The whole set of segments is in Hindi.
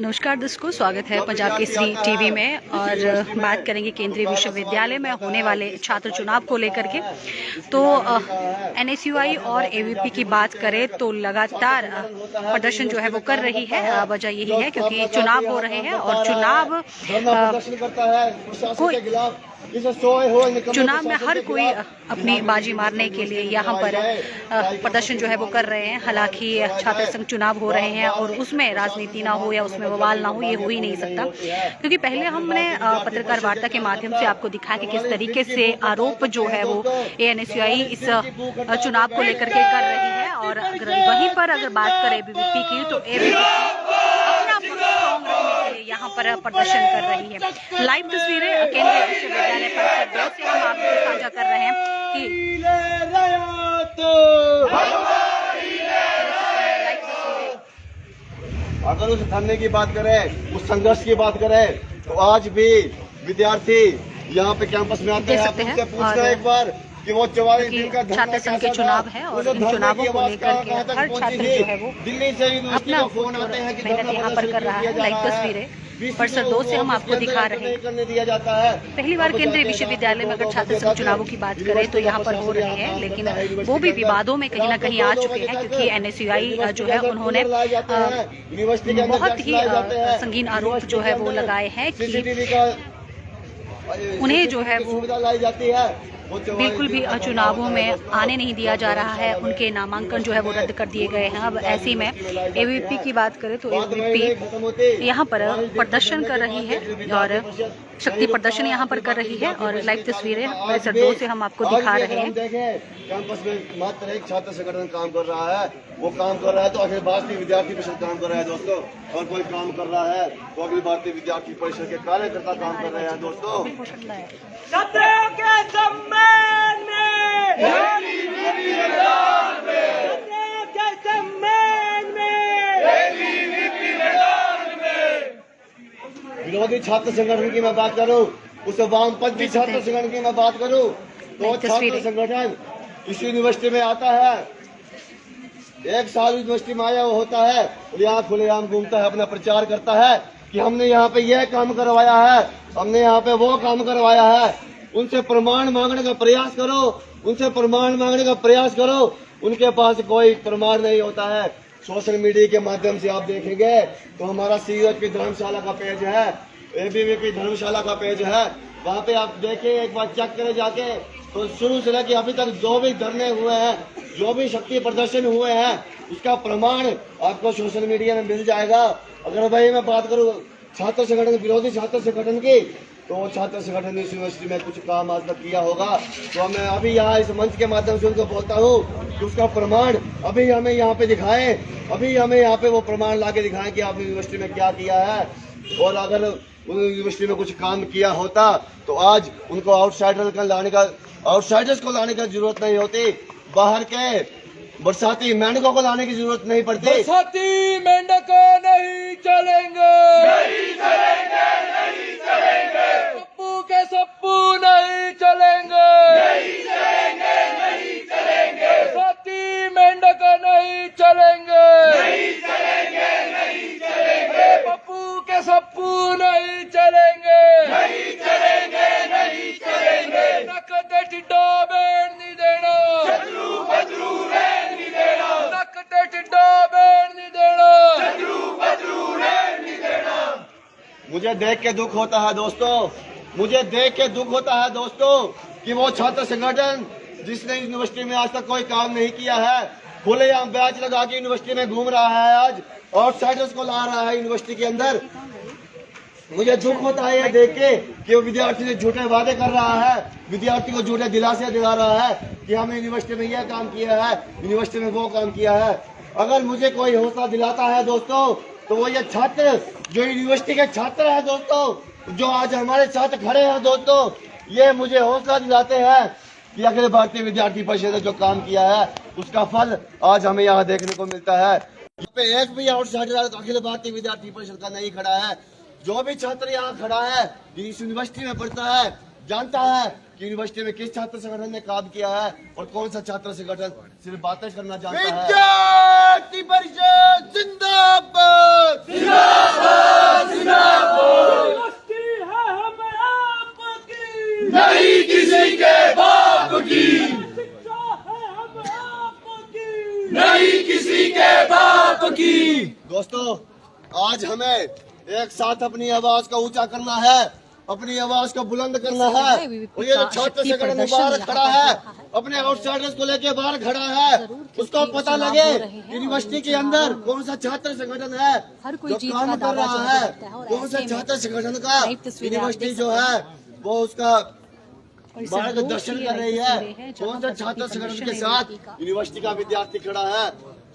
नमस्कार दर्शकों, स्वागत है पंजाब केसरी टीवी में। और बात करेंगे केंद्रीय विश्वविद्यालय में होने वाले छात्र चुनाव को लेकर के। तो एनएसयूआई और एबीवीपी की बात करें तो लगातार प्रदर्शन जो है वो कर रही है। वजह यही है क्योंकि चुनाव हो रहे हैं और चुनाव में हर कोई अपनी बाजी मारने के लिए यहाँ पर प्रदर्शन जो है वो कर रहे हैं। हालांकि छात्र संघ चुनाव हो रहे हैं और उसमें राजनीति ना हो या उसमें बवाल ना हो, ये हो ही नहीं सकता। क्योंकि पहले हमने पत्रकार वार्ता के माध्यम से आपको दिखाया कि किस तरीके से आरोप जो है वो एनएसयूआई इस चुनाव को लेकर के कर रही है। और वहीं पर अगर बात करें एबीवीपी की तो यहाँ पर प्रदर्शन कर रही है। लाइव तस्वीरें केंद्रीय विश्वविद्यालय परिसर 2 से हम आपको साझा कर रहे हैं कि अगर उस धरने की बात करें, उस संघर्ष की बात करें, तो आज भी विद्यार्थी यहाँ पे कैंपस में आते हैं। उनसे पूछना एक बार कि वो 44 दिन का छात्र संघ के चुनाव है और इन चुनावों को लेकर के हर छात्र जो है वो दिल्ली से अपना मेहनत यहाँ पर कर रहा है। लाइव तस्वीरें परिसर 2 से हम आपको दिखा रहे हैं। पहली बार केंद्रीय विश्वविद्यालय में अगर छात्र संघ चुनावों की बात करें तो यहाँ पर हो रहे हैं, लेकिन वो भी विवादों में कहीं ना कहीं आ चुके हैं। क्योंकि एनएसयूआई जो है उन्होंने बहुत ही संगीन आरोप जो है वो लगाए हैं कि उन्हें जो है वो बिल्कुल भी चुनावों में आने नहीं दिया जा रहा है। उनके नामांकन जो है वो रद्द कर दिए गए हैं। अब ऐसे में एबीवीपी की बात करें तो एबीवीपी यहाँ पर प्रदर्शन कर रही है और शक्ति प्रदर्शन यहाँ पर कर रही है। और लाइव तस्वीरें परिसर 2 से हम आपको दिखा रहे हैं। कैंपस में मात्र एक छात्र संगठन काम कर रहा है। वो काम कर रहा है तो अखिल भारतीय विद्यार्थी परिषद काम कर रहा है दोस्तों। और कोई काम कर रहा है तो अखिल भारतीय विद्यार्थी परिषद के कार्यकर्ता काम कर रहे हैं दोस्तों। छात्रों के सम्मान में, विरोधी छात्र संगठन की मैं बात करूं, उस वामपंथी छात्र संगठन की मैं बात करूं, तो छात्र संगठन इस यूनिवर्सिटी में आता है, एक साल यूनिवर्सिटी में आया होता है और यहाँ खुलेआम घूमता है, अपना प्रचार करता है कि हमने यहाँ पे यह काम करवाया है, हमने यहाँ पे वो काम करवाया है। उनसे प्रमाण मांगने का प्रयास करो, उनसे प्रमाण मांगने का प्रयास करो, उनके पास कोई प्रमाण नहीं होता है। सोशल मीडिया के माध्यम से आप देखेंगे तो हमारा सीएचपी धर्मशाला का पेज है, एबीवीपी धर्मशाला का पेज है, वहाँ पे आप देखिए, एक बार चेक करें जाके। तो शुरू से लेकर अभी तक जो भी धरने हुए हैं, जो भी शक्ति प्रदर्शन हुए हैं, उसका प्रमाण आपको सोशल मीडिया में मिल जाएगा। अगर भाई मैं बात करूँ छात्र संगठन, विरोधी छात्र संगठन की, तो छात्र संगठन इस यूनिवर्सिटी में कुछ काम आज तक किया होगा तो मैं अभी यहाँ इस मंच के माध्यम से उनको बोलता हूँ कि उसका प्रमाण अभी हमें यहाँ पे दिखाएं, अभी हमें यहाँ पे वो प्रमाण ला के दिखाएं कि आपने यूनिवर्सिटी में क्या किया है। और अगर यूनिवर्सिटी में कुछ काम किया होता तो आज उनको आउटसाइडर्स को लाने की जरूरत नहीं होती, बाहर के बरसाती मेंढकों को लाने की जरूरत नहीं पड़ती। बरसाती मेंढक नहीं चलेंगे, नहीं चलेंगे, नहीं चलेंगे। पप्पू के सप्पू नहीं चलेंगे, नहीं चलेंगे, नहीं चलेंगे। बरसाती मेंढक नहीं चलेंगे, नहीं चलेंगे, नहीं चलेंगे। पप्पू के सप्पू नहीं चलेंगे, नहीं चलेंगे, नहीं चलेंगे। नक ते टिड्डा बैठ नहीं देना, शत्रु बदरू रहने नहीं देना, नक ते टिड्डा बैठ नहीं देना, शत्रु बदरू रहने नहीं देना। मुझे देख के दुख होता है दोस्तों, मुझे देख के दुख होता है दोस्तों कि वो छात्र संगठन जिसने यूनिवर्सिटी में आज तक कोई काम नहीं किया है, खुलेआम बैच लगा के यूनिवर्सिटी में घूम रहा है, आज आउटसाइडर्स को ला रहा है यूनिवर्सिटी के अंदर। मुझे दुख होता है ये देख के कि वो विद्यार्थी से झूठे वादे कर रहा है, विद्यार्थी को झूठे दिलासे दिला रहा है कि हमने यूनिवर्सिटी में यह काम किया है, यूनिवर्सिटी में वो काम किया है। अगर मुझे कोई हौसला दिलाता है दोस्तों तो वो ये छात्र जो यूनिवर्सिटी के छात्र हैं दोस्तों, जो आज हमारे साथ खड़े हैं दोस्तों, ये मुझे हौसला दिलाते हैं कि अखिल भारतीय विद्यार्थी परिषद ने जो काम किया है उसका फल आज हमें यहाँ देखने को मिलता है। यहाँ पे एक भी आउटसाइडर अखिल भारतीय विद्यार्थी परिषद का नहीं खड़ा है। जो भी छात्र यहाँ खड़ा है, इस यूनिवर्सिटी में पढ़ता है, जानता है कि यूनिवर्सिटी में किस छात्र संगठन ने काम किया है और कौन सा छात्र संगठन सिर्फ बातें करना जानता है। विद्यार्थी परिषद जिंदाबाद जिंदाबाद जिंदाबाद। यूनिवर्सिटी है हम आपकी, नहीं किसी के बाप की, शिक्षा है हम आपकी, नहीं किसी के बाप की। दोस्तों, आज हमें एक साथ अपनी आवाज को ऊंचा करना है, अपनी आवाज को बुलंद करना है। और ये जो छात्र संगठन बाहर खड़ा है, अपने आउटसाइडर्स को लेके बाहर खड़ा है, उसको पता लगे यूनिवर्सिटी के अंदर कौन सा छात्र संगठन है जो काम कर रहा है, कौन सा छात्र संगठन का यूनिवर्सिटी जो है वो उसका मार्गदर्शन कर रही है, कौन सा छात्र संगठन के साथ यूनिवर्सिटी का विद्यार्थी खड़ा है।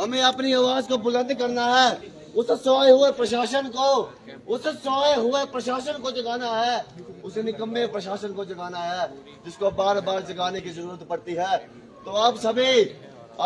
हमें अपनी आवाज को बुलंद करना है, उस सोए हुए प्रशासन को जगाना है, उस निकम्मे प्रशासन को जगाना है जिसको बार बार जगाने की जरूरत पड़ती है। तो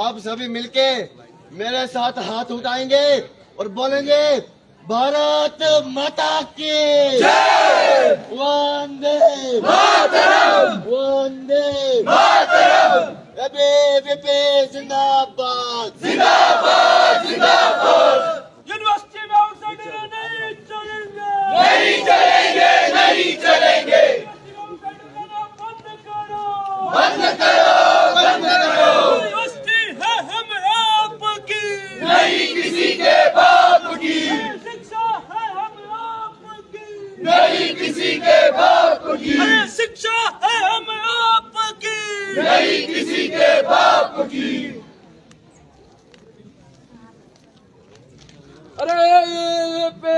आप सभी मिलके मेरे साथ हाथ उठाएंगे और बोलेंगे भारत माता की जय, वंदे मातरम, वंदे मातरम, एबीवीपी जिंदाबाद जिंदाबाद जिंदाबाद। यूनिवर्सिटी में आउटसाइडर नहीं चलेंगे, नहीं चलेंगे, नहीं चलेंगे। बंद करो, बंद करो, बंद करो। यूनिवर्सिटी है हम आपकी, नहीं किसी के बाप की, शिक्षा है हम आपकी, नहीं किसी के बाप की, शिक्षा है हम आपकी, नहीं किसी के बाप की। अरे पे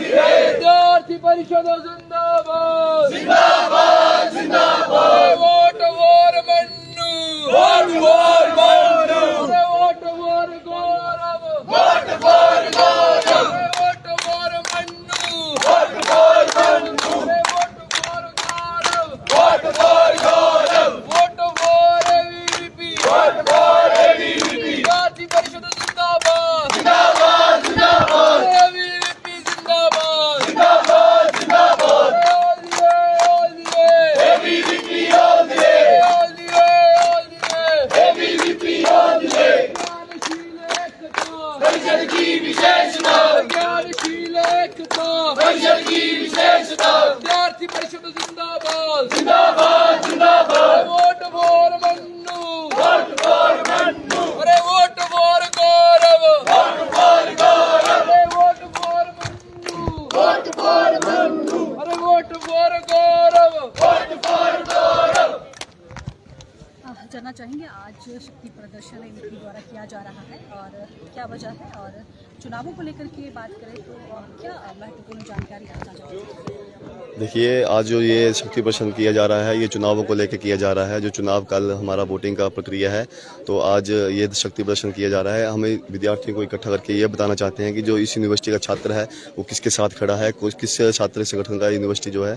विद्यार्थी परिषद जिंदाबाद जिंदाबाद जिंदाबाद। वोट वोर मन्नू, वोट वोर मन्नू, अरे वोट वोर गौरव, वोट वोर गौरव, अरे वोट वोर मन्नू, वोट वोर मन्नू, अरे वोट वोर गौरव, वोट वोर गौरव, वोट वोर एबीवीपी, वोट वोर एबीवीपी। विद्यार्थी परिषद जिंदाबाद जिंदाबाद जिंदाबाद, एबीवीपी जिंदाबाद जिंदाबाद जिंदाबाद। ABVP all the way, ABVP all the way. परिषद की विशेषता, परिषद की विशेषता, विद्यार्थी परिषद जिंदाबाद जिंदाबाद जिंदाबाद। वोट वोर मन्नू, वोट वोर मन्नू, अरे वोट वोर गौरव, वोट वोर गौरव, अरे वोट वोर मन्नू, वोट वोर मन्नू, अरे वोट वोर गौरव। वोट वोर गौरव। जानना चाहेंगे आज शक्ति प्रदर्शन इनके द्वारा किया जा रहा है और क्या वजह है, और चुनावों को लेकर के बात करें तो क्या महत्वपूर्ण जानकारी आपका चाहोगे? देखिए, आज जो ये शक्ति प्रदर्शन किया जा रहा है ये चुनावों को लेकर किया जा रहा है। जो चुनाव कल हमारा वोटिंग का प्रक्रिया है, तो आज ये शक्ति प्रदर्शन किया जा रहा है। हमें विद्यार्थियों को इकट्ठा करके ये बताना चाहते हैं कि जो इस यूनिवर्सिटी का छात्र है वो किसके साथ खड़ा है, किस छात्र संगठन का यूनिवर्सिटी जो है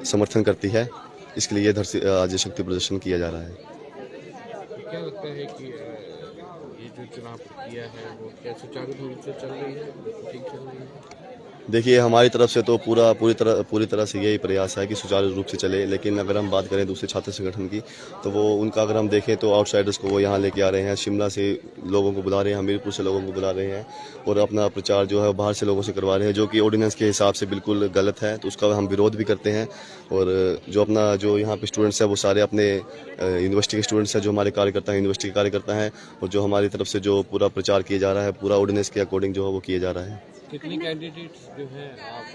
समर्थन करती है। इसके लिए आज शक्ति प्रदर्शन किया जा रहा है। क्या लगता है कि ये जो चुनाव प्रक्रिया है वो क्या सुचारू रूप से चल रही है, ठीक चल रही है? देखिए, हमारी तरफ से तो पूरी तरह से यही प्रयास है कि सुचारू रूप से चले। लेकिन अगर हम बात करें दूसरे छात्र संगठन की, तो वो उनका अगर हम देखें तो आउटसाइडर्स को वो यहाँ लेके आ रहे हैं, शिमला से लोगों को बुला रहे हैं, हमीरपुर से लोगों को बुला रहे हैं और अपना प्रचार जो है बाहर से लोगों से करवा रहे हैं, जो कि ऑर्डिनेंस के हिसाब से बिल्कुल गलत है। तो उसका हम विरोध भी करते हैं। और जो यहाँ पे स्टूडेंट्स हैं वो सारे अपने यूनिवर्सिटी के स्टूडेंट्स हैं, जो हमारे कार्यकर्ता हैं, यूनिवर्सिटी के कार्यकर्ता हैं। और जो हमारी तरफ से जो पूरा प्रचार किया जा रहा है, पूरा ऑर्डिनेंस के अकॉर्डिंग जो है वो किया जा रहा है। कितने कैंडिडेट्स जो हैं आप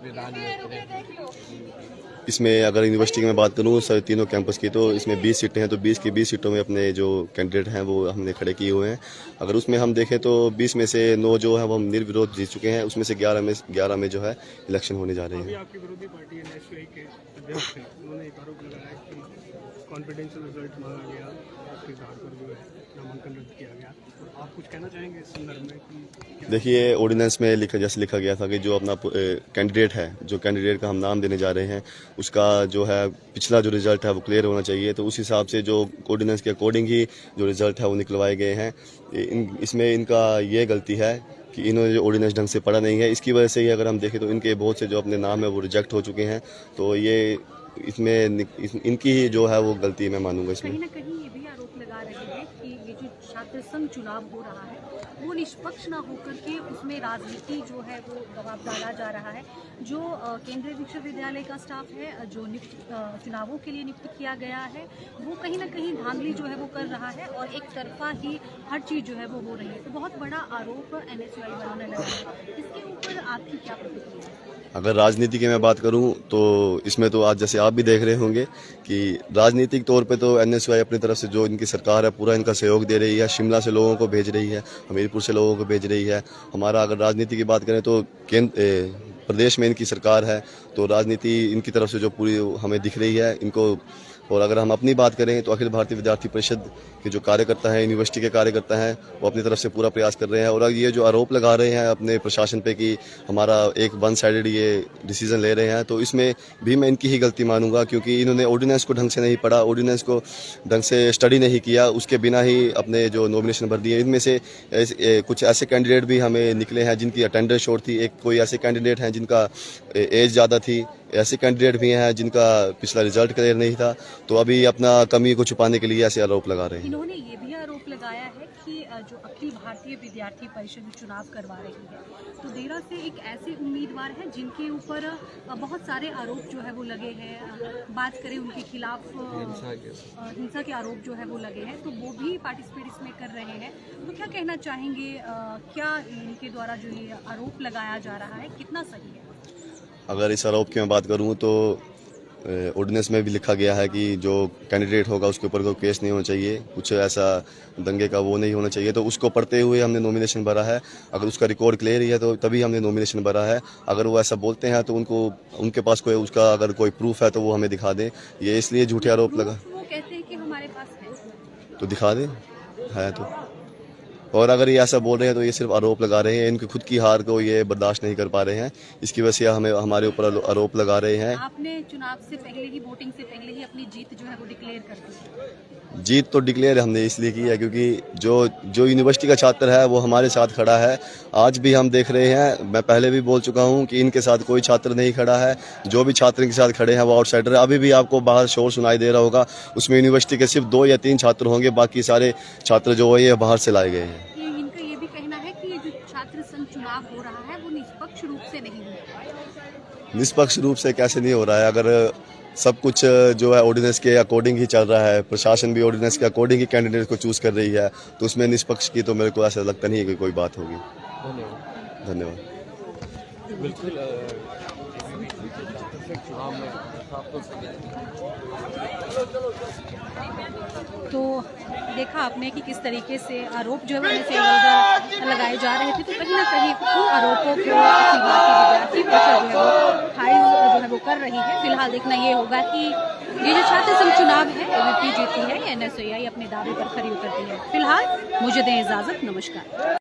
मैदान में उतरे हैं? इसमें अगर यूनिवर्सिटी की मैं बात करूँ तीनों कैंपस की, तो इसमें 20 सीटें हैं। तो 20 की 20 सीटों में अपने जो कैंडिडेट हैं वो हमने खड़े किए हुए हैं। अगर उसमें हम देखें तो 20 में से 9 जो है वो हम निर्विरोध जीत चुके हैं। उसमें से 11 में जो है इलेक्शन होने जा रही है। आपकी विरोधी पार्टी एनएसयूआई के अध्यक्ष हैं, उन्होंने एक आरोप लगाया कि कॉन्फिडेंशियल रिजल्ट मांगा गया, उसके आधार पर जो है नामांकन रद्द किया गया। तो आप कुछ कहना चाहेंगे इस संदर्भ में कि देखिए, ऑर्डिनेंस में जैसे लिखा गया था कि जो अपना कैंडिडेट है, जो कैंडिडेट का हम नाम देने जा रहे हैं, उसका जो है पिछला जो रिजल्ट है वो क्लियर होना चाहिए। तो उस हिसाब से जो ऑर्डिनेंस के अकॉर्डिंग ही जो रिजल्ट है वो निकलवाए गए हैं। इसमें इनका ये गलती है कि इन्होंने जो ऑर्डिनेंस ढंग से पढ़ा नहीं है। इसकी वजह से ही अगर हम देखें तो इनके बहुत से जो अपने नाम है वो रिजेक्ट हो चुके हैं। तो ये इसमें इनकी ही जो है वो गलती मैं मानूंगा इसमें। कहीं ना कहीं ये भी आरोप रहे हैं कि ये जो छात्र संघ चुनाव हो रहा है वो निष्पक्ष ना होकर के उसमें राजनीति जो है वो दबाव डाला जा रहा है। जो केंद्रीय विश्वविद्यालय का स्टाफ है जो चुनावों के लिए नियुक्त किया गया है वो कहीं ना कहीं धांधली जो है वो कर रहा है और एक तरफा ही हर चीज़ जो है वो हो रही है। तो बहुत बड़ा आरोप NSUI बनाने लगा है। इसके ऊपर आपकी क्या प्रतिक्रिया है? अगर राजनीति की मैं बात करूं तो इसमें तो आज जैसे आप भी देख रहे होंगे कि राजनीतिक तौर पे तो NSUI अपनी तरफ से जो इनकी सरकार है पूरा इनका सहयोग दे रही है। शिमला से लोगों को भेज रही है, हमीरपुर से लोगों को भेज रही है। हमारा अगर राजनीति की बात करें तो प्रदेश में इनकी सरकार है तो राजनीति इनकी तरफ से जो पूरी हमें दिख रही है इनको। और अगर हम अपनी बात करें तो अखिल भारतीय विद्यार्थी परिषद के जो कार्यकर्ता हैं, यूनिवर्सिटी के कार्यकर्ता हैं, वो अपनी तरफ से पूरा प्रयास कर रहे हैं। और ये जो आरोप लगा रहे हैं अपने प्रशासन पे कि हमारा एक वन साइडेड ये डिसीजन ले रहे हैं, तो इसमें भी मैं इनकी ही गलती मानूंगा क्योंकि इन्होंने ऑर्डिनेंस को ढंग से नहीं पढ़ा, ऑर्डिनेंस को ढंग से स्टडी नहीं किया, उसके बिना ही अपने जो नॉमिनेशन भर दिए। इनमें से कुछ ऐसे कैंडिडेट भी हमें निकले हैं जिनकी अटेंडेंस शॉर्ट थी, एक कोई ऐसे कैंडिडेट हैं जिनका एज ज़्यादा थी, ऐसे कैंडिडेट भी हैं जिनका पिछला रिजल्ट क्लियर नहीं था। तो अभी अपना कमी को छुपाने के लिए ऐसे आरोप लगा रहे हैं। इन्होंने ये भी आरोप लगाया है कि जो अखिल भारतीय विद्यार्थी परिषद चुनाव करवा रही है तो देरा से एक ऐसे उम्मीदवार हैं जिनके ऊपर बहुत सारे आरोप जो है वो लगे हैं। बात करें उनके खिलाफ हिंसा के आरोप जो है वो लगे हैं तो वो भी पार्टिसिपेट इसमें कर रहे हैं। तो क्या कहना चाहेंगे, क्या इनके द्वारा जो ये आरोप लगाया जा रहा है कितना सही है? अगर इस आरोप की मैं बात करूं तो ऑर्डिनेंस में भी लिखा गया है कि जो कैंडिडेट होगा उसके ऊपर कोई केस नहीं होना चाहिए, कुछ ऐसा दंगे का वो नहीं होना चाहिए। तो उसको पढ़ते हुए हमने नॉमिनेशन भरा है। अगर उसका रिकॉर्ड क्लियर ही है तो तभी हमने नॉमिनेशन भरा है। अगर वो ऐसा बोलते हैं तो उनके पास कोई उसका अगर कोई प्रूफ है तो वो हमें दिखा दें। ये इसलिए झूठे आरोप लगा, वो कहते हैं कि हमारे पास है तो दिखा दें है तो। और अगर ये ऐसा बोल रहे हैं तो ये सिर्फ आरोप लगा रहे हैं, इनकी खुद की हार को ये बर्दाश्त नहीं कर पा रहे हैं, इसकी वजह से हमारे ऊपर आरोप लगा रहे हैं। आपने चुनाव से पहले ही, वोटिंग से पहले ही अपनी जीत जो है वो डिक्लेयर कर दी? जीत तो डिक्लेयर हमने इसलिए की है क्योंकि जो यूनिवर्सिटी का छात्र है वो हमारे साथ खड़ा है। आज भी हम देख रहे हैं, मैं पहले भी बोल चुका हूं कि इनके साथ कोई छात्र नहीं खड़ा है। जो भी छात्र इनके साथ खड़े हैं वो आउटसाइडर है। अभी भी आपको बाहर शोर सुनाई दे रहा होगा, उसमें यूनिवर्सिटी के सिर्फ 2 या 3 छात्र होंगे, बाकी सारे छात्र जो है ये बाहर से लाए गए हैं। छात्र संघ चुनाव हो रहा है वो निष्पक्ष रूप से नहीं हो रहा है। निष्पक्ष रूप से कैसे नहीं हो रहा है? अगर सब कुछ जो है ऑर्डिनेंस के अकॉर्डिंग ही चल रहा है, प्रशासन भी ऑर्डिनेंस के अकॉर्डिंग ही कैंडिडेट को चूज कर रही है, तो उसमें निष्पक्ष की तो मेरे को ऐसा लगता नहीं है कि कोई बात होगी। धन्यवाद। बिल्कुल तो देखा आपने कि किस तरीके से आरोप जो है से लगाए जा रहे थे। तो कहीं ना कहीं उन आरोपों को अखिल भारतीय विद्यार्थी परिषद जो है वो खारिज जो है वो कर रही है। फिलहाल देखना ये होगा कि ये जो छात्र संघ चुनाव है एबीवीपी जीती है या NSUI अपने दावे पर खरी उतरती है। फिलहाल मुझे दें इजाजत, नमस्कार।